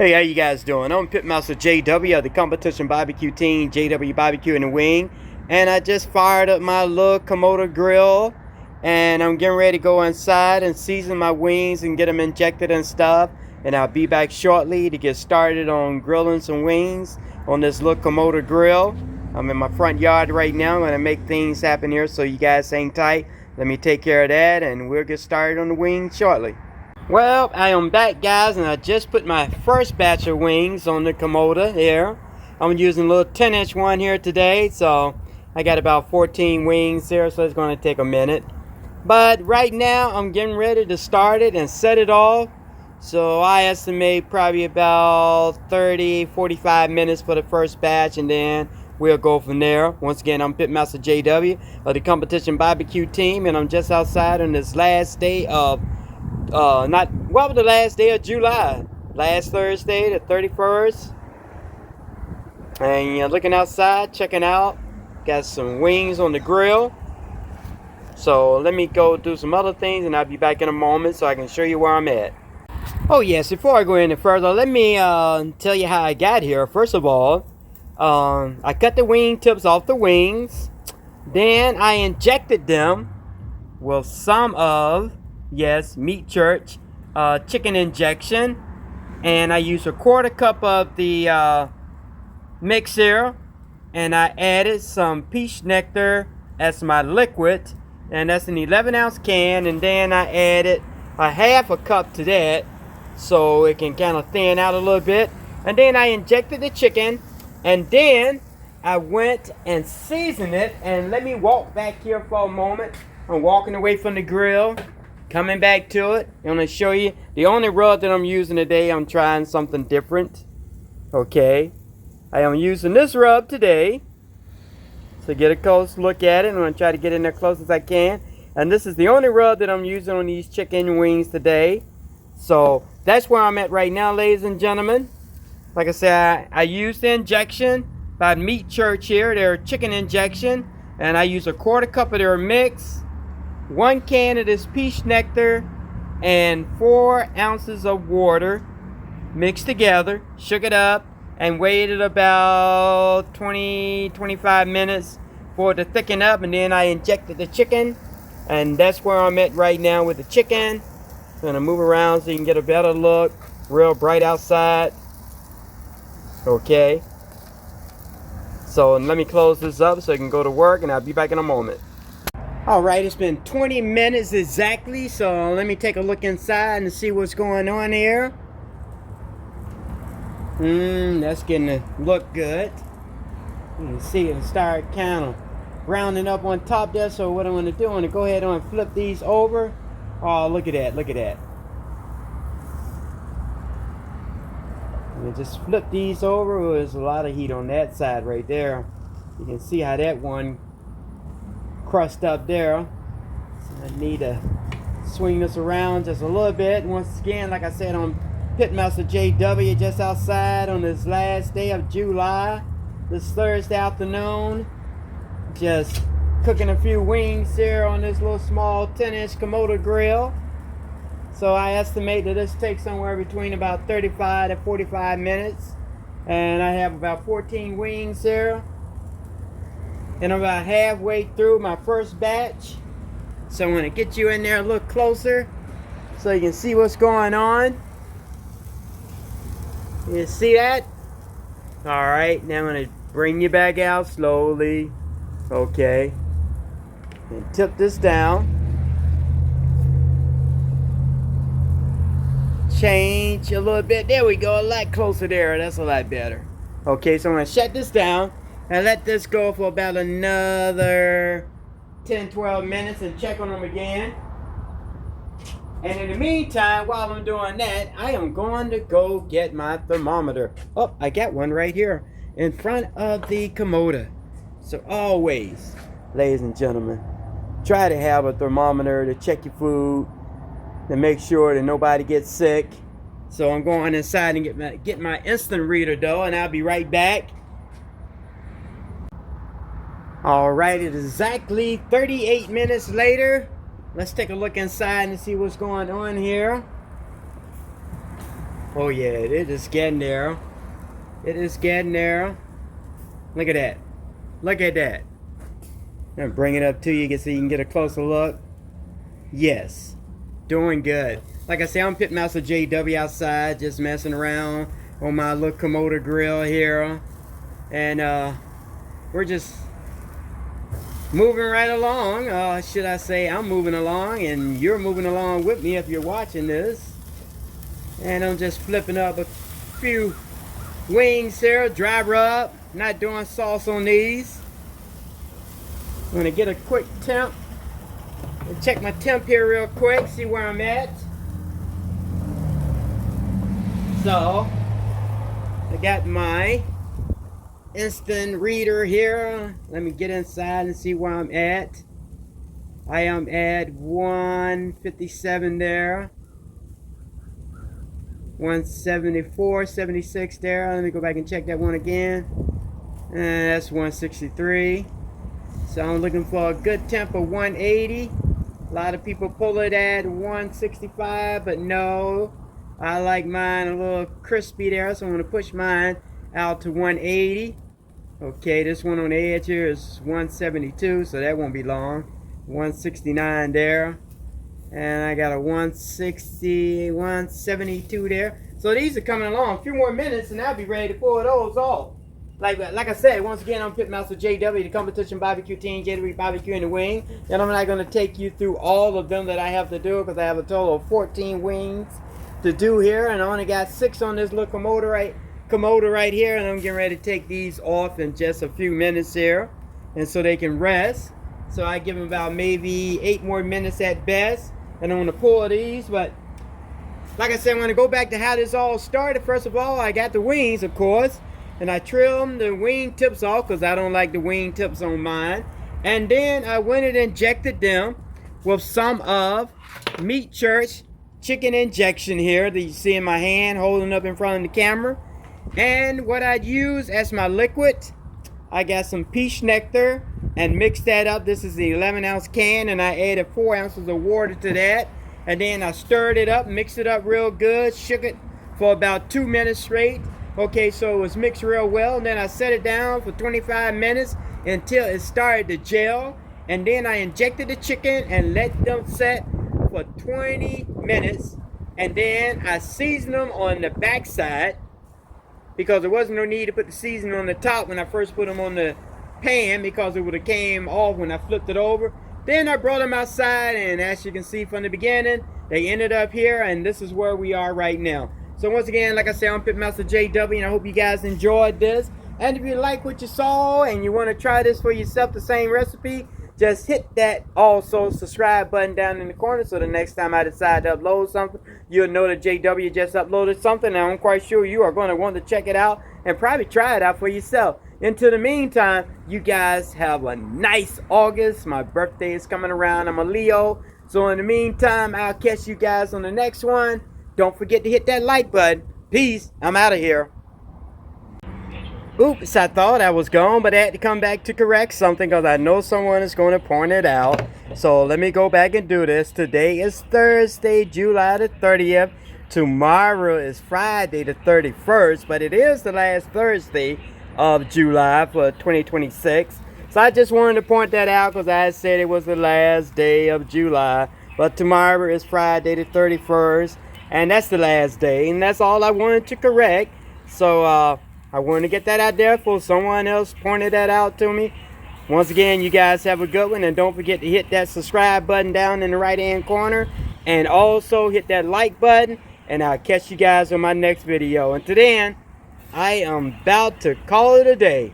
Hey, how you guys doing? I'm Pitmaster JW of the competition barbecue team, JW Barbecue in the Wing. And I just fired up my little Kamado grill. And I'm getting ready to go inside and season my wings and get them injected and stuff. And I'll be back shortly to get started on grilling some wings on this little Kamado grill. I'm in my front yard right now. I'm going to make things happen here, so you guys hang tight. Let me take care of that and we'll get started on the wings shortly. Well, I am back, guys, and I just put my first batch of wings on the Kamado here. I'm using a little 10-inch one here today, so I got about 14 wings here, so it's going to take a minute. But right now, I'm getting ready to start it and set it off. So I estimate probably about 30-45 minutes for the first batch, and then we'll go from there. Once again, I'm Pitmaster JW of the competition barbecue team, and I'm just outside on this last day of the last day of July, last Thursday, the 31st. And you're looking outside, checking out. Got some wings on the grill. So let me go do some other things, and I'll be back in a moment so I can show you where I'm at. Oh yes, before I go any further, let me tell you how I got here. First of all, I cut the wing tips off the wings. Then I injected them with some of, yes, Meat Church chicken injection, and I used a quarter cup of the mix here, and I added some peach nectar as my liquid, and that's an 11-ounce can. And then I added a half a cup to that so it can kind of thin out a little bit. And then I injected the chicken, and then I went and seasoned it. And let me walk back here for a moment. I'm walking away from the grill, coming back to it. I'm going to show you the only rub that I'm using today. I'm trying something different. Okay, I am using this rub today. So get a close look at it. I'm going to try to get in there close as I can. And this is the only rub that I'm using on these chicken wings today. So that's where I'm at right now, ladies and gentlemen. Like I said, I used the injection by Meat Church here, their chicken injection. And I used a quarter cup of their mix, 1 can of this peach nectar, and 4 ounces of water mixed together. Shook it up and waited about 20-25 minutes for it to thicken up, and then I injected the chicken, and that's where I'm at right now with the chicken. I'm gonna move around so you can get a better look. Real bright outside. Okay, so let me close this up so I can go to work, and I'll be back in a moment. Alright, it's been 20 minutes exactly, so let me take a look inside and see what's going on here. That's getting to look good. You can see it start kind of rounding up on top there. So what I'm going to do, I'm going to go ahead and flip these over. Oh, look at that, look at that. I'm going to just flip these over. There's a lot of heat on that side right there. You can see how that one crushed up there. So I need to swing this around just a little bit. Once again, like I said, I'm Pitmaster JW just outside on this last day of July, this Thursday afternoon. Just cooking a few wings here on this little small 10-inch Kamado grill. So I estimate that this takes somewhere between about 35 to 45 minutes. And I have about 14 wings here. And I'm about halfway through my first batch. So I'm going to get you in there a little closer so you can see what's going on. You see that? Alright, now I'm going to bring you back out slowly. Okay. And tip this down. Change a little bit. There we go. A lot closer there. That's a lot better. Okay, so I'm going to shut this down and let this go for about another 10-12 minutes and check on them again. And in the meantime, while I'm doing that, I am going to go get my thermometer. Oh, I got one right here in front of the Kamado. So always, ladies and gentlemen, try to have a thermometer to check your food, to make sure that nobody gets sick. So I'm going inside and get my instant reader though, and I'll be right back. Alright, it is exactly 38 minutes later. Let's take a look inside and see what's going on here. Oh yeah, it is getting there. It is getting there. Look at that. Look at that. I'm gonna bring it up to you so you can get a closer look. Yes, doing good. Like I say, I'm Pitmaster JW outside, just messing around on my little Kamado grill here, and we're just moving right along. Should I say, I'm moving along, and you're moving along with me if you're watching this. And I'm just flipping up a few wings here, dry rub. Not doing sauce on these. I'm gonna get a quick temp and check my temp here real quick, see where I'm at. So I got my instant reader here. Let me get inside and see where I'm at. I am at 157 there, 174, 76 there. Let me go back and check that one again. And that's 163. So I'm looking for a good temp of 180. A lot of people pull it at 165, but no, I like mine a little crispy there, so I'm going to push mine out to 180. Okay, this one on the edge here is 172, so that won't be long. 169 there. And I got a 160, 172 there. So these are coming along. A few more minutes and I'll be ready to pull those off. Like I said, once again, I'm Pitmaster JW, the competition barbecue team, JW Barbecue in the Wing. And I'm not going to take you through all of them that I have to do because I have a total of 14 wings to do here. And I only got 6 on this little Kamado right here. And I'm getting ready to take these off in just a few minutes here. And so they can rest. So I give them about maybe 8 more minutes at best. And I'm going to pull these. But like I said, I'm going to go back to how this all started. First of all, I got the wings, of course. And I trimmed the wing tips off because I don't like the wing tips on mine. And then I went and injected them with some of Meat Church chicken injection here that you see in my hand holding up in front of the camera. And what I'd use as my liquid, I got some peach nectar and mixed that up. This is the 11-ounce can, and I added 4 ounces of water to that. And then I stirred it up, mixed it up real good, shook it for about 2 minutes straight. Okay, so it was mixed real well. And then I set it down for 25 minutes until it started to gel. And then I injected the chicken and let them set for 20 minutes. And then I seasoned them on the back side because there wasn't no need to put the seasoning on the top when I first put them on the pan because it would have came off when I flipped it over. Then I brought them outside, and as you can see from the beginning, they ended up here, and this is where we are right now. So once again, like I said, I'm Pitmaster JW, and I hope you guys enjoyed this. And if you like what you saw and you want to try this for yourself, the same recipe, just hit that also subscribe button down in the corner so the next time I decide to upload something, you'll know that JW just uploaded something, and I'm quite sure you are going to want to check it out and probably try it out for yourself. Until the meantime, you guys have a nice August. My birthday is coming around. I'm a Leo. So in the meantime, I'll catch you guys on the next one. Don't forget to hit that like button. Peace. I'm out of here. Oops, I thought I was gone, but I had to come back to correct something because I know someone is going to point it out. So let me go back and do this. Today is Thursday, July the 30th. Tomorrow is Friday the 31st, but it is the last Thursday of July for 2026. So I just wanted to point that out because I said it was the last day of July. But tomorrow is Friday the 31st. And that's the last day. And that's all I wanted to correct. So I wanted to get that out there for someone else pointed that out to me. Once again, you guys have a good one. And don't forget to hit that subscribe button down in the right hand corner. And also hit that like button. And I'll catch you guys on my next video. Until then, I am about to call it a day.